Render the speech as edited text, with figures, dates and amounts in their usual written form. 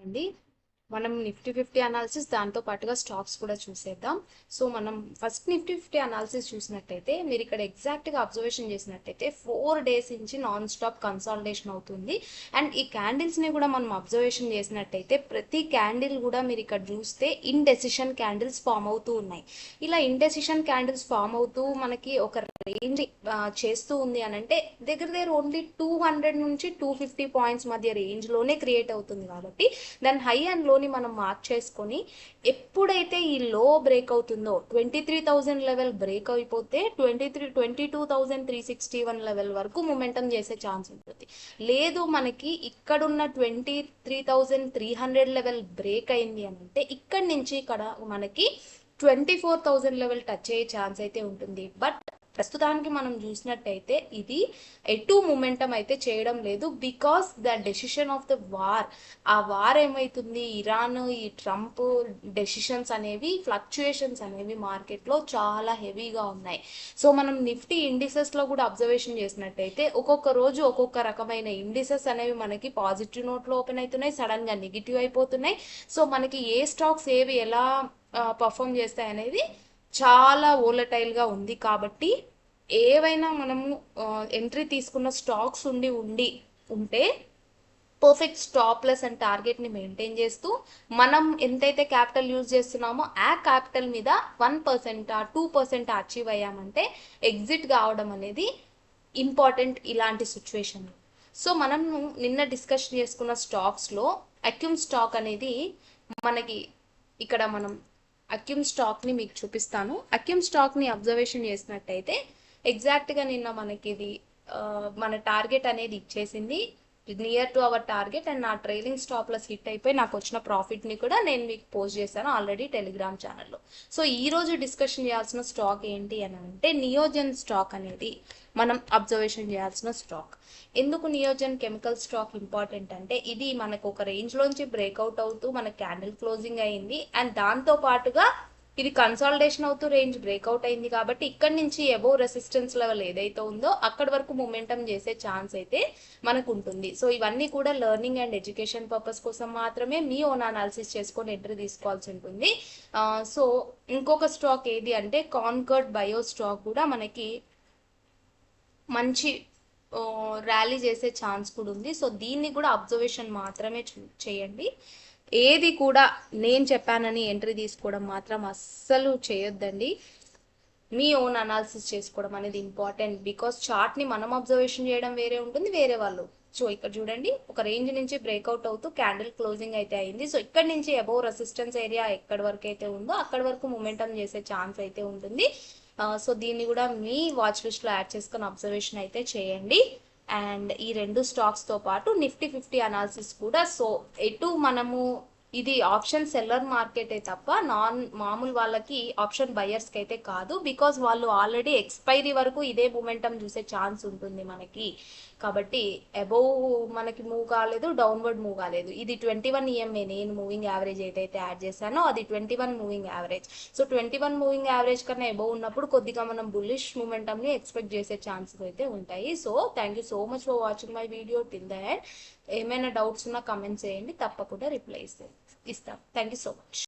అండి. మనం Nifty 50 analysis దాంతో పాటుగా స్టాక్స్ కూడా చూసేద్దాం. సో మనం ఫస్ట్ నిఫ్టీ 50 అనాలిసిస్ చూసినట్టయితే మీరు ఇక్కడ ఎగ్జాక్ట్గా అబ్జర్వేషన్ చేసినట్టయితే 4 days నుంచి నాన్ స్టాప్ కన్సాలిడేషన్ అవుతుంది. అండ్ ఈ క్యాండిల్స్ని కూడా మనం అబ్జర్వేషన్ చేసినట్టయితే ప్రతి క్యాండిల్ కూడా మీరు ఇక్కడ చూస్తే ఇండెసిషన్ క్యాండిల్స్ ఫామ్ అవుతూ ఉన్నాయి. ఇలా ఇండెసిషన్ క్యాండిల్స్ ఫామ్ అవుతూ మనకి ఒక రేంజ్ చేస్తూ ఉంది అని అంటే దగ్గర ఓన్లీ 200 నుంచి 250 పాయింట్స్ మధ్య రేంజ్లోనే క్రియేట్ అవుతుంది. కాబట్టి దాని హై అండ్ లోని మనం మార్క్ చేసుకొని ఎప్పుడైతే ఈ లో బ్రేక్ అవుతుందో 23,000 లెవెల్ బ్రేక్ అయిపోతే 22,361 లెవెల్ వరకు మొమెంటం చేసే ఛాన్స్ ఉంటుంది. లేదు మనకి ఇక్కడున్న 23,300 లెవెల్ బ్రేక్ అయింది అని అంటే ఇక్కడి నుంచి ఇక్కడ మనకి 24,000 లెవెల్ టచ్ అయ్యే ఛాన్స్ అయితే ఉంటుంది. బట్ ప్రస్తుతానికి మనం చూసినట్టయితే ఇది ఎటు మూమెంటం అయితే చేయడం లేదు. Because the decision of the war, ఆ వార్ ఏమవుతుంది, ఇరాన్ ఈ ట్రంప్ డెసిషన్స్ అనేవి ఫ్లక్చుయేషన్స్ అనేవి మార్కెట్లో చాలా హెవీగా ఉన్నాయి. సో మనం నిఫ్టీ ఇండిసెస్లో కూడా అబ్జర్వేషన్ చేసినట్టయితే ఒక్కొక్క రోజు ఒక్కొక్క రకమైన ఇండిసెస్ అనేవి మనకి పాజిటివ్ నోట్లో ఓపెన్ అవుతున్నాయి, సడన్గా నెగిటివ్ అయిపోతున్నాయి. సో మనకి ఏ స్టాక్స్ ఏవి ఎలా పర్ఫామ్ చేస్తాయి అనేది చాలా వోలటైల్గా ఉంది. కాబట్టి ఏవైనా మనము ఎంట్రీ తీసుకున్న స్టాక్స్ ఉంటే పర్ఫెక్ట్ స్టాప్ లెస్ అండ్ టార్గెట్ని మెయింటైన్ చేస్తూ మనం ఎంతైతే క్యాపిటల్ యూజ్ చేస్తున్నామో ఆ క్యాపిటల్ మీద 1% 2% అచీవ్ అయ్యామంటే ఎగ్జిట్ కావడం అనేది ఇంపార్టెంట్ ఇలాంటి సిచ్యువేషన్. సో మనం నిన్న డిస్కషన్ చేసుకున్న స్టాక్స్లో అక్యూమ్ స్టాక్ అనేది మనకి ఇక్కడ మనం అక్యూమ్ స్టాక్ని మీకు చూపిస్తాను. అక్యూమ్ స్టాక్ని అబ్జర్వేషన్ చేసినట్టయితే ఎగ్జాక్ట్గా నిన్న మనకి ఇది మన టార్గెట్ అనేది ఇచ్చేసింది, near to our target. And నా ట్రైలింగ్ స్టాప్లెస్ హిట్ అయిపోయి నాకు వచ్చిన ప్రాఫిట్ని కూడా నేను మీకు పోస్ట్ చేశాను ఆల్రెడీ టెలిగ్రామ్ ఛానల్లో. సో ఈరోజు డిస్కషన్ చేయాల్సిన స్టాక్ ఏంటి అని అంటే నియోజన్ స్టాక్ అనేది మనం అబ్జర్వేషన్ చేయాల్సిన స్టాక్. ఎందుకు నియోజన్ కెమికల్ స్టాక్ ఇంపార్టెంట్ అంటే ఇది మనకు ఒక రేంజ్లోంచి బ్రేక్అవుట్ అవుతూ మన క్యాండిల్ క్లోజింగ్ అయింది. అండ్ దాంతో పాటుగా ఇది కన్సాలిడేషన్ అవుతూ రేంజ్ బ్రేక్అవుట్ అయింది. కాబట్టి ఇక్కడ నుంచి అబోవ్ రెసిస్టెన్స్ లెవెల్ ఏదైతే ఉందో అక్కడి వరకు మూమెంటం చేసే ఛాన్స్ అయితే మనకు ఉంటుంది. సో ఇవన్నీ కూడా లెర్నింగ్ అండ్ ఎడ్యుకేషన్ పర్పస్ కోసం మాత్రమే మీ ఓన్ అనాలిసిస్ చేసుకొని ఎంట్రీ తీసుకోవాల్సి ఉంటుంది. సో ఇంకొక స్టాక్ ఏది అంటే కాన్కర్డ్ బయో స్టాక్ కూడా మనకి మంచి ర్యాలీ చేసే ఛాన్స్ కూడా ఉంది. సో దీన్ని కూడా అబ్జర్వేషన్ మాత్రమే చేయండి. ఏది కూడా నేను చెప్పానని ఎంట్రీ తీసుకోవడం మాత్రం అస్సలు చేయొద్దండి. మీ ఓన్ అనాలిసిస్ చేసుకోవడం అనేది ఇంపార్టెంట్. బికాస్ చార్ట్ని మనం అబ్జర్వేషన్ చేయడం వేరే ఉంటుంది, వేరే వాళ్ళు. సో ఇక్కడ చూడండి, ఒక రేంజ్ నుంచి బ్రేక్అవుట్ అవుతూ క్యాండిల్ క్లోజింగ్ అయితే అయింది. సో ఇక్కడ నుంచి అబోవ్ రెసిస్టెన్స్ ఏరియా ఎక్కడి వరకు అయితే ఉందో అక్కడి వరకు మూమెంటం చేసే ఛాన్స్ అయితే ఉంటుంది. సో దీన్ని కూడా మీ వాచ్ లిస్ట్లో యాడ్ చేసుకొని అబ్జర్వేషన్ అయితే చేయండి. అండ్ ఈ రెండు స్టాక్స్తో పాటు నిఫ్టీ 50 అనాలిసిస్ కూడా. సో ఎటు మనము ఇది ఆప్షన్ సెల్లర్ మార్కెటే తప్ప మామూలు వాళ్ళకి ఆప్షన్ బయర్స్కి అయితే కాదు. బికాజ్ వాళ్ళు ఆల్రెడీ ఎక్స్పైరీ వరకు ఇదే మూమెంటం చూసే ఛాన్స్ ఉంటుంది మనకి. కాబట్టి అబోవ్ మనకి మూవ్ కాలేదు, డౌన్వర్డ్ మూవ్ కాలేదు. ఇది 21 EMA నేను మూవింగ్ యావరేజ్ ఏదైతే యాడ్ చేశానో అది 21 moving average. So 21 moving average కన్నా అబోవ్ ఉన్నప్పుడు కొద్దిగా మనం బుల్లిష్ మూమెంటంని ఎక్స్పెక్ట్ చేసే ఛాన్సెస్ అయితే ఉంటాయి. So thank you so much for watching my video till the end. ఏమైనా డౌట్స్ ఉన్నా కమెంట్స్ చేయండి, తప్పకుండా రిప్లై ఇస్తాం. Thank you so much.